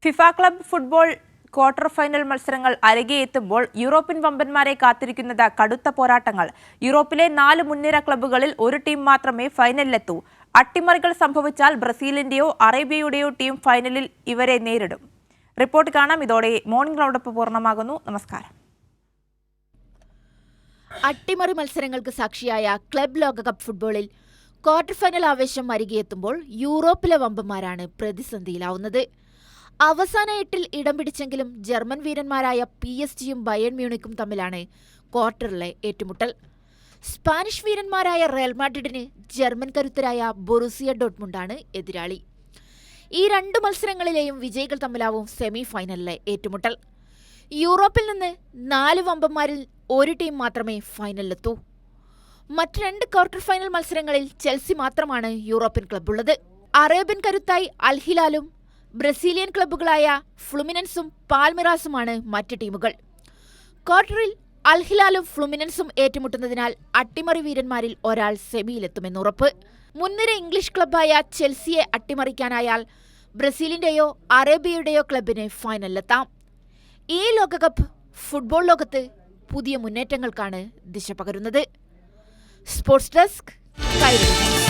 FIFA club football quarter final മത്സരങ്ങൾ അരങ്ങെത്തുമ്പോൾ European വമ്പന്മാരെ കാത്തിരിക്കുന്നത് കടുത്ത പോരാട്ടങ്ങൾ. യൂറോപ്പിലെ 4 മുൻനിര ക്ലബ്ബുകളിൽ ഒരു ടീം മാത്രമേ ഫൈനലിലെത്തൂ. അട്ടിമറികൾ സംഭവിച്ചാൽ ബ്രസീലിന്റെയോ അറേബ്യയുടെയോ ടീം ഫൈനലിൽ ഇവരെ നേരിടും. റിപ്പോർട്ട് കാണാം. ഇതോടെ മോർണിംഗ് റൗണ്ടപ്പ് പൂർണ്ണമാകുന്നു. നമസ്കാരം. അട്ടിമറി മത്സരങ്ങൾക്ക് സാക്ഷിയായ ക്ലബ് ലോകകപ്പ് ഫുട്ബോളിൽ ക്വാർട്ടർ ഫൈനൽ ആവേശം അരികെയെത്തുമ്പോൾ യൂറോപ്പിലെ വമ്പന്മാരാണ് പ്രതിസന്ധിയിലാവുന്നത്. അവസാന 8-ൽ ഇടം പിടിച്ചെങ്കിലും ജർമ്മൻ വീരന്മാരായ PSG-യും ബയേൺ മ്യൂണിക്കും തമ്മിലാണ് ക്വാർട്ടറിലെ ഏറ്റുമുട്ടൽ. സ്പാനിഷ് വീരന്മാരായ റയൽ മാഡ്രിഡിന് ജർമ്മൻ കരുത്തരായ ബൊറൂസിയ ഡോട്ട്മുണ്ടാണ് എതിരാളി. ഈ 2 മത്സരങ്ങളിലെയും വിജയികൾ തമ്മിലാവും സെമി ഫൈനലിലെ ഏറ്റുമുട്ടൽ. യൂറോപ്പിൽ നിന്ന് 4 വമ്പന്മാരിൽ ഒരു ടീം മാത്രമേ ഫൈനലിലെത്തൂ. മറ്റ് 2 ക്വാർട്ടർ ഫൈനൽ മത്സരങ്ങളിൽ ചെൽസി മാത്രമാണ് യൂറോപ്യൻ ക്ലബ്ബുള്ളത്. അറേബ്യൻ കരുത്തായി അൽ ഹിലാലും ബ്രസീലിയൻ ക്ലബ്ബുകളായ ഫ്ലുമിനൻസും പാൽമിറാസുമാണ് മറ്റ് ടീമുകൾ. ക്വാർട്ടറിൽ അൽ ഹിലാലും ഫ്ലുമിനൻസും ഏറ്റുമുട്ടുന്നതിനാൽ അട്ടിമറി വീരന്മാരിൽ ഒരാൾ സെമിയിലെത്തുമെന്നുറപ്പ്. മുൻനിര ഇംഗ്ലീഷ് ക്ലബ്ബായ ചെൽസിയെ അട്ടിമറിക്കാനായാൽ ബ്രസീലിന്റെയോ അറേബ്യയുടെയോ ക്ലബിന് ഫൈനലിലെത്താം. ഈ ലോകകപ്പ് ഫുട്ബോൾ ലോകത്ത് പുതിയ മുന്നേറ്റങ്ങൾക്കാണ് ദിശ പകരുന്നത്. Sports desk, Kairali.